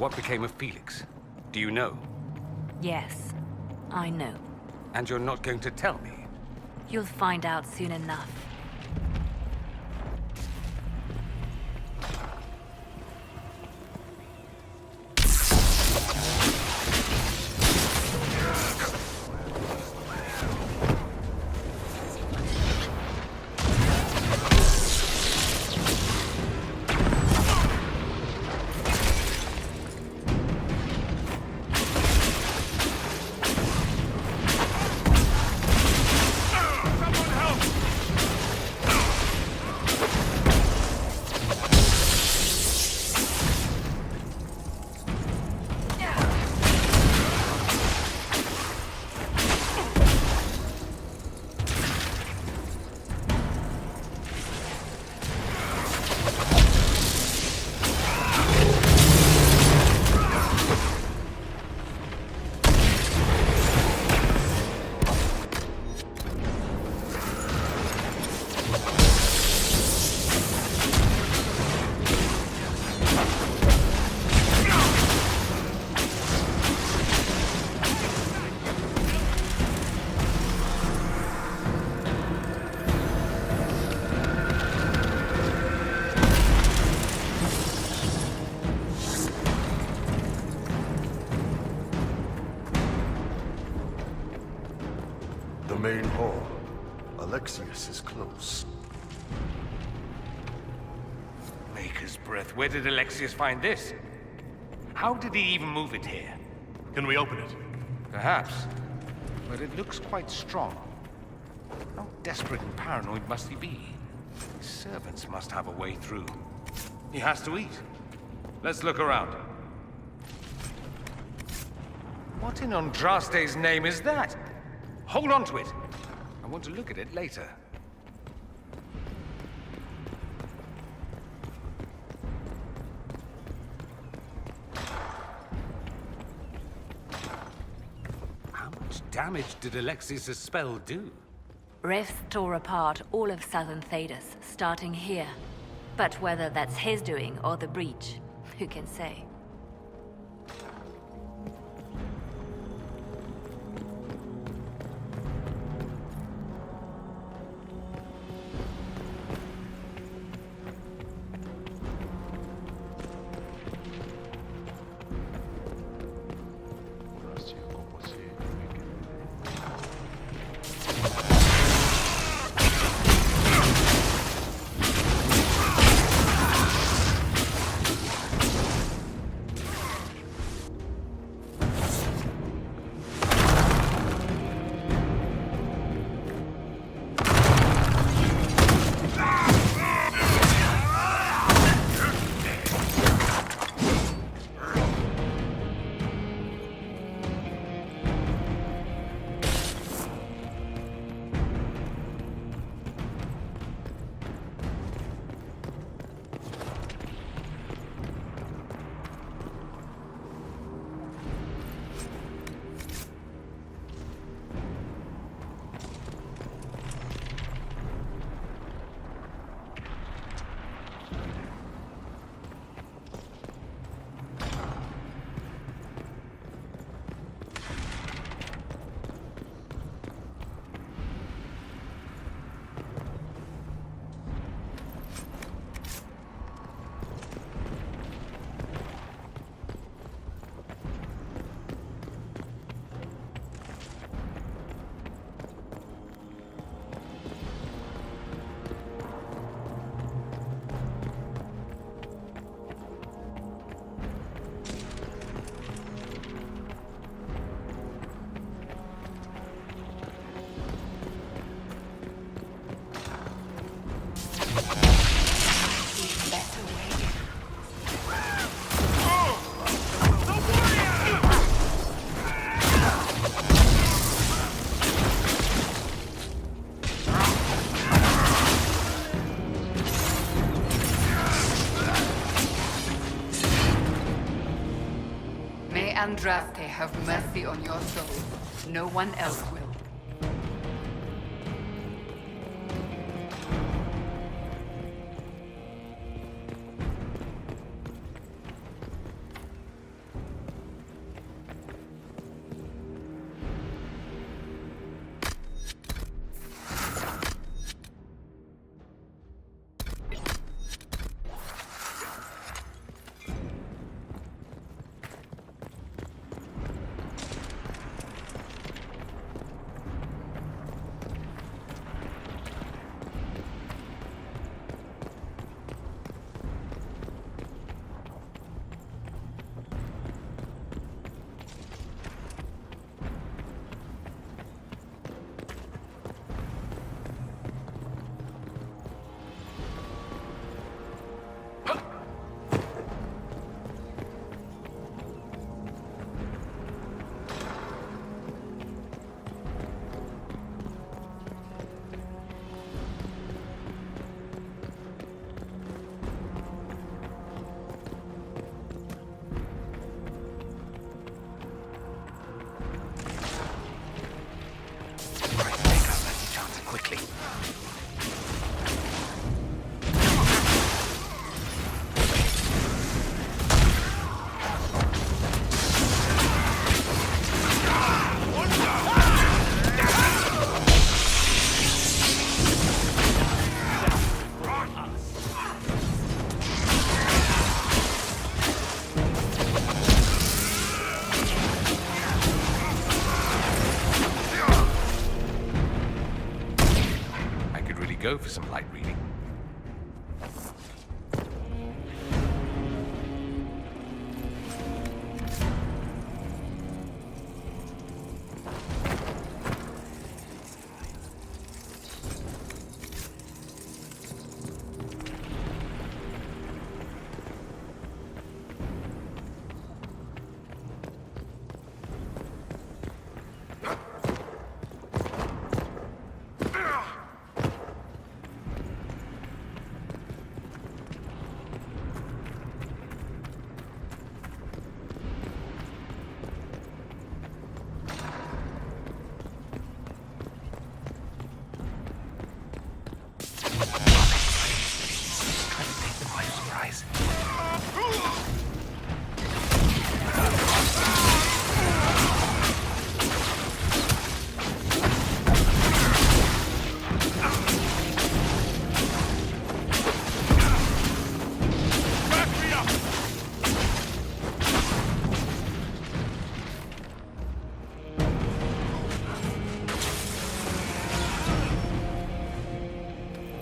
What became of Felix? Do you know? Yes, I know. And you're not going to tell me? You'll find out soon enough. The main hall. Alexius is close. Maker's breath. Where did Alexius find this? How did he even move it here? Can we open it? Perhaps. But it looks quite strong. How desperate and paranoid must he be? His servants must have a way through. He has to eat. Let's look around. What in Andraste's name is that? Hold on to it. I want to look at it later. How much damage did Alexius' spell do? Rifts tore apart all of southern Thedas, starting here. But whether that's his doing or the breach, who can say? Andraste have mercy on your soul. No one else will. go for some light reading.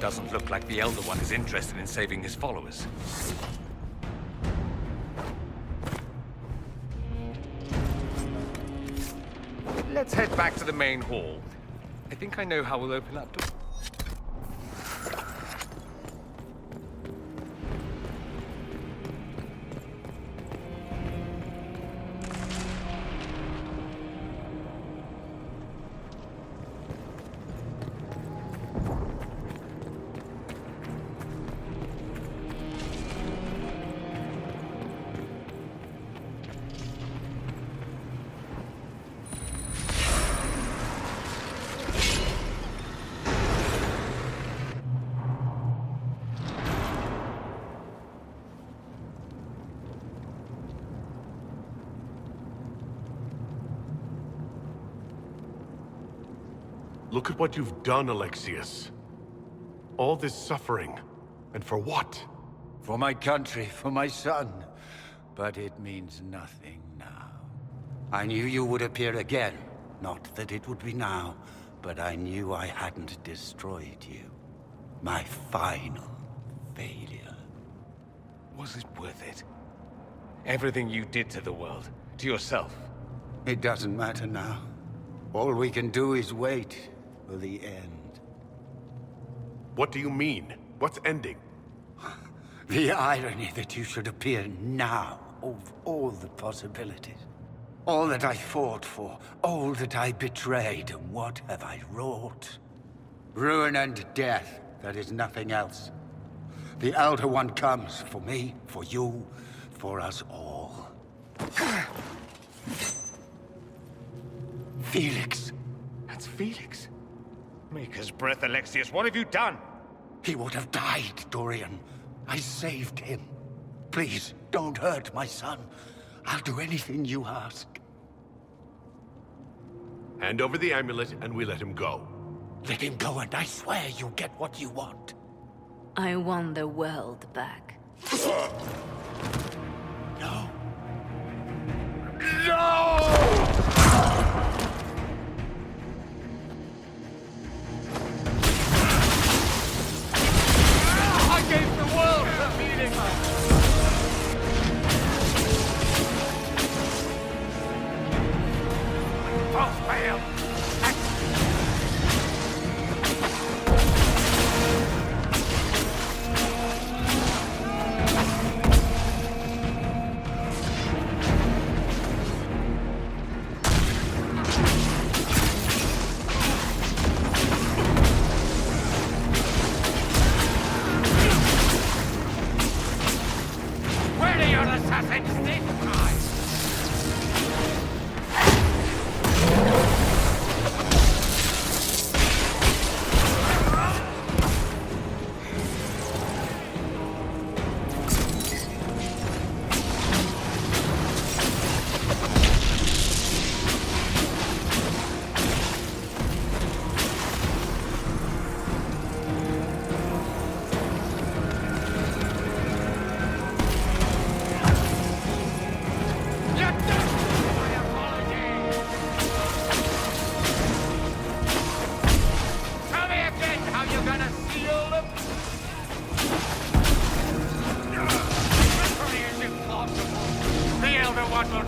Doesn't look like the Elder One is interested in saving his followers. Let's head back to the main hall. I think I know how we'll open that door. Look at what you've done, Alexius. All this suffering. And for what? For my country, for my son. But it means nothing now. I knew you would appear again. Not that it would be now, but I knew I hadn't destroyed you. My final failure. Was it worth it? Everything you did to the world, to yourself. It doesn't matter now. All we can do is wait for the end. What do you mean? What's ending? The irony that you should appear now, of all the possibilities. All that I fought for, all that I betrayed, and what have I wrought? Ruin and death, that is nothing else. The Elder One comes for me, for you, for us all. Felix. That's Felix. Maker's breath, Alexius, what have you done? He would have died, Dorian. I saved him. Please, don't hurt my son. I'll do anything you ask. Hand over the amulet and we let him go. Let him go and I swear you'll get what you want. I want the world back. No. I gave the world a meaning. Both failed. Where are your assassins this time? one will...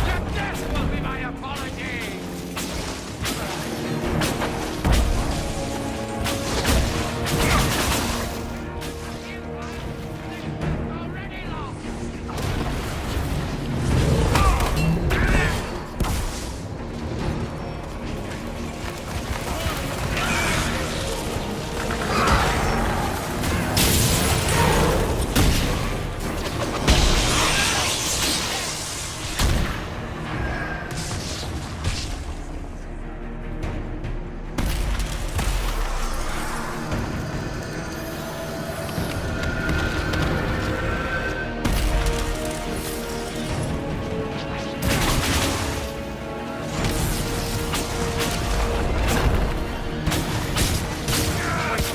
Your death will be my apology! Already lost!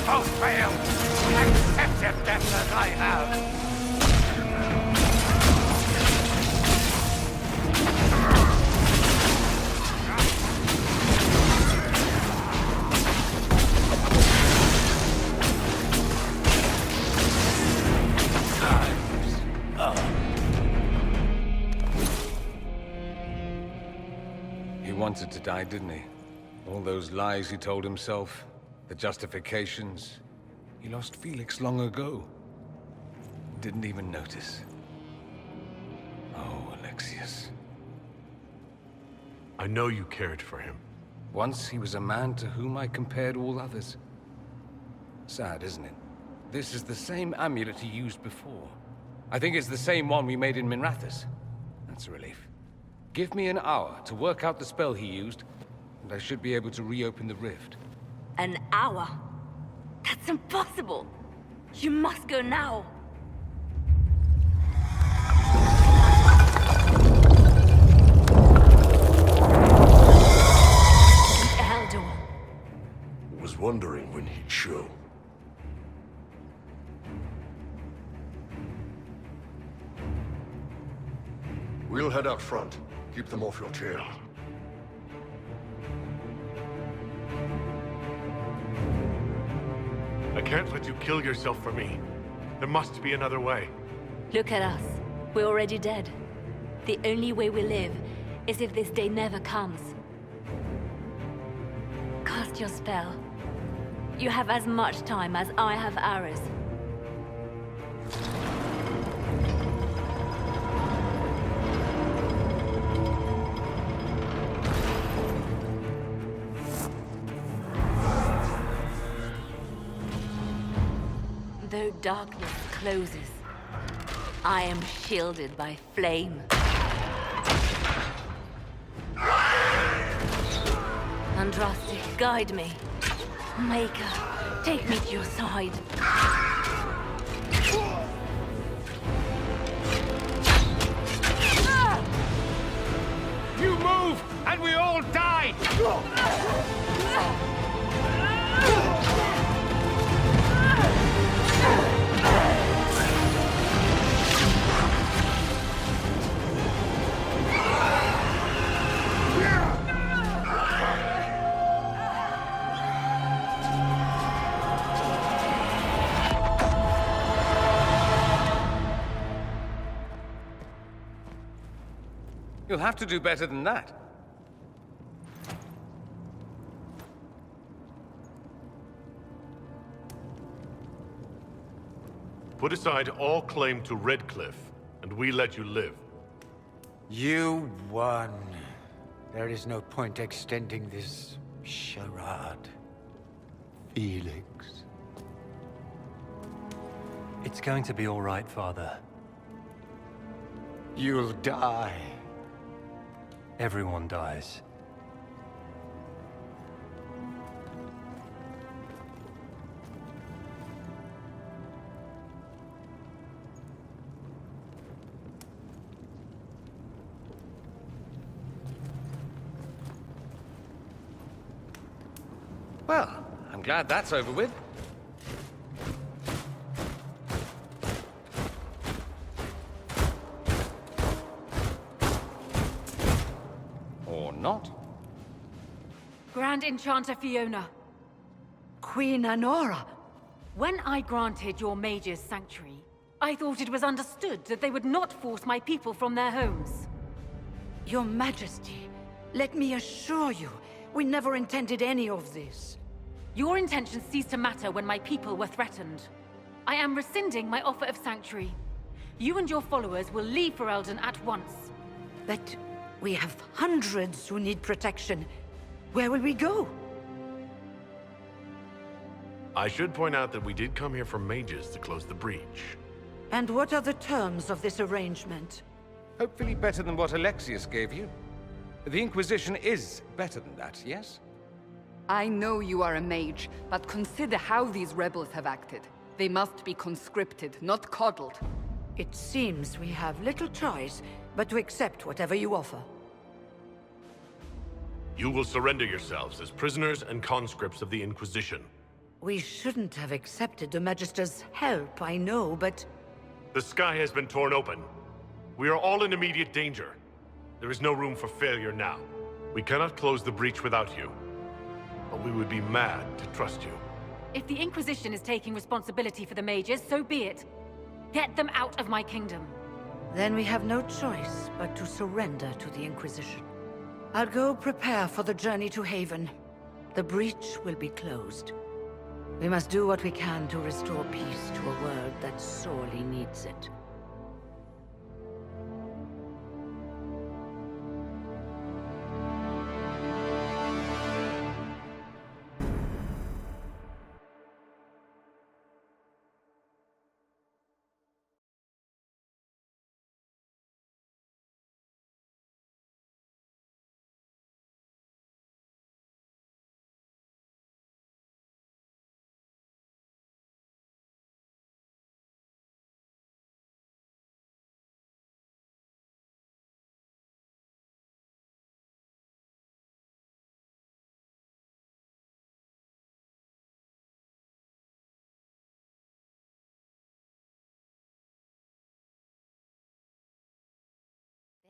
Both failed. Accept your death as I have. He wanted to die, didn't he? All those lies he told himself. The justifications. He lost Felix long ago. Didn't even notice. Oh, Alexius. I know you cared for him. Once he was a man to whom I compared all others. Sad, isn't it? This is the same amulet he used before. I think it's the same one we made in Minrathous. That's a relief. Give me an hour to work out the spell he used, and I should be able to reopen the rift. An hour? That's impossible! You must go now! Eldor. Was wondering when he'd show. We'll head out front. Keep them off your tail. I can't let you kill yourself for me. There must be another way. Look at us. We're already dead. The only way we live is if this day never comes. Cast your spell. You have as much time as I have arrows. Though darkness closes, I am shielded by flame. Andraste, guide me. Maker, take me to your side. You move, and we all die! You'll have to do better than that. Put aside all claim to Redcliffe, and we let you live. You won. There is no point extending this charade. Felix. It's going to be all right, Father. You'll die. Everyone dies. Well, I'm glad that's over with. Or not. Grand Enchanter Fiona. Queen Anora. When I granted your mages sanctuary, I thought it was understood that they would not force my people from their homes. Your Majesty, let me assure you, we never intended any of this. Your intentions ceased to matter when my people were threatened. I am rescinding my offer of sanctuary. You and your followers will leave Ferelden at once. But we have hundreds who need protection. Where will we go? I should point out that we did come here for mages to close the breach. And what are the terms of this arrangement? Hopefully better than what Alexius gave you. The Inquisition is better than that, yes? I know you are a mage, but consider how these rebels have acted. They must be conscripted, not coddled. It seems we have little choice but to accept whatever you offer. You will surrender yourselves as prisoners and conscripts of the Inquisition. We shouldn't have accepted the Magister's help, I know, but... The sky has been torn open. We are all in immediate danger. There is no room for failure now. We cannot close the breach without you. But we would be mad to trust you. If the Inquisition is taking responsibility for the mages, so be it. Get them out of my kingdom. Then we have no choice but to surrender to the Inquisition. I'll go prepare for the journey to Haven. The breach will be closed. We must do what we can to restore peace to a world that sorely needs it.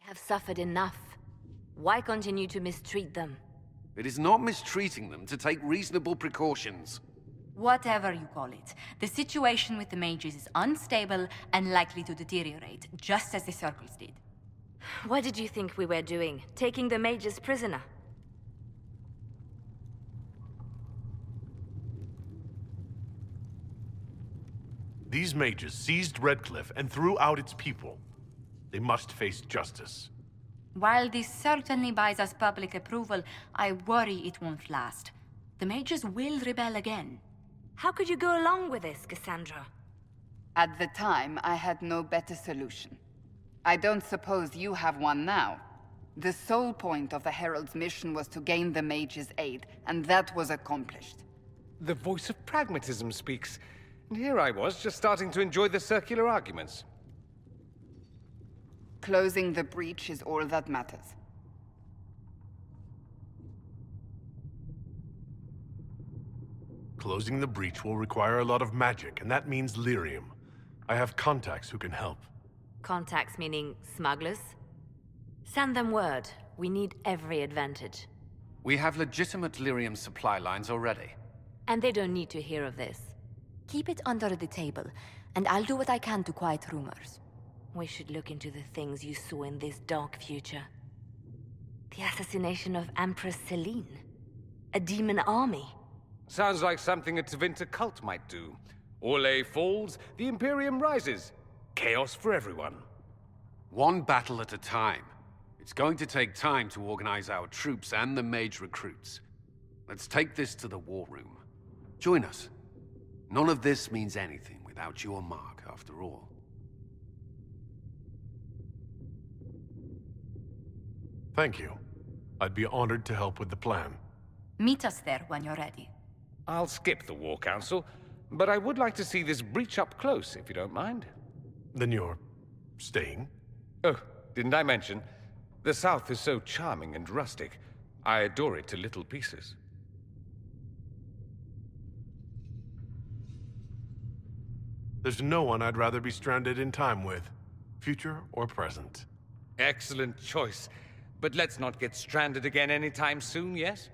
They have suffered enough. Why continue to mistreat them? It is not mistreating them to take reasonable precautions. Whatever you call it, the situation with the mages is unstable and likely to deteriorate, just as the circles did. What did you think we were doing? Taking the mages prisoner? These mages seized Redcliffe and threw out its people. They must face justice. While this certainly buys us public approval, I worry it won't last. The mages will rebel again. How could you go along with this, Cassandra? At the time, I had no better solution. I don't suppose you have one now. The sole point of the Herald's mission was to gain the mage's aid, and that was accomplished. The voice of pragmatism speaks. And here I was, just starting to enjoy the circular arguments. Closing the breach is all that matters. Closing the breach will require a lot of magic, and that means lyrium. I have contacts who can help. Contacts meaning smugglers? Send them word. We need every advantage. We have legitimate lyrium supply lines already. And they don't need to hear of this. Keep it under the table, and I'll do what I can to quiet rumors. We should look into the things you saw in this dark future. The assassination of Empress Celine. A demon army. Sounds like something a Tevinter cult might do. Orlais falls, the Imperium rises. Chaos for everyone. One battle at a time. It's going to take time to organize our troops and the mage recruits. Let's take this to the war room. Join us. None of this means anything without your mark, after all. Thank you. I'd be honored to help with the plan. Meet us there when you're ready. I'll skip the War Council, but I would like to see this breach up close, if you don't mind. Then you're staying? Oh, didn't I mention? The South is so charming and rustic. I adore it to little pieces. There's no one I'd rather be stranded in time with, future or present. Excellent choice. But let's not get stranded again anytime soon, yes?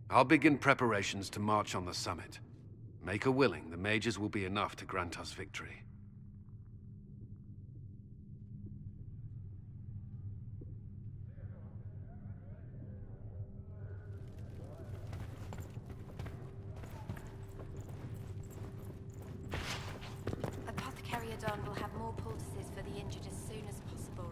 I'll begin preparations to march on the summit. Make a willing, the mages will be enough to grant us victory. Apothecary Adon will have more poultices for the injured as soon as possible.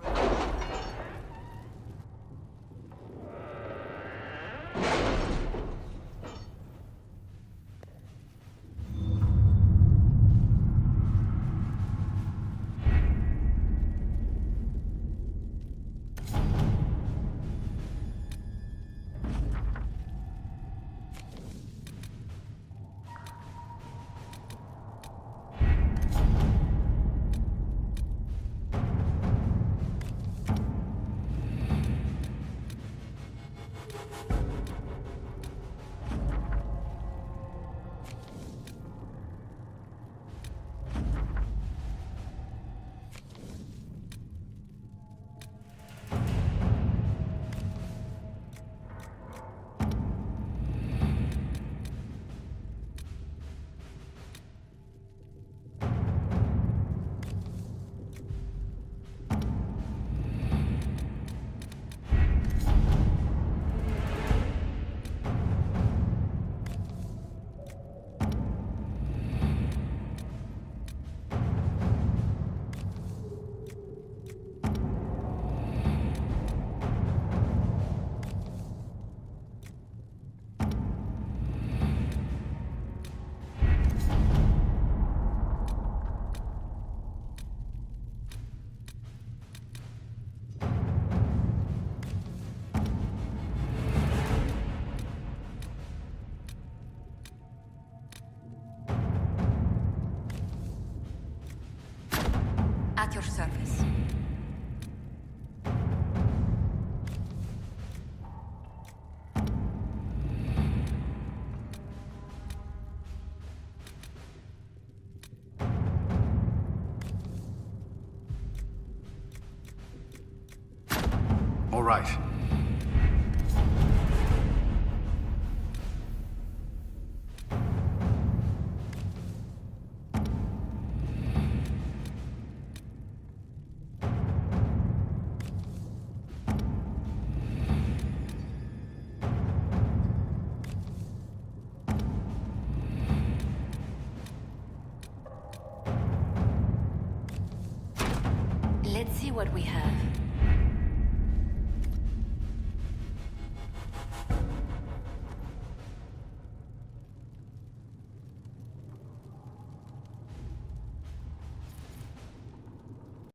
At your service. All right. Let's see what we have.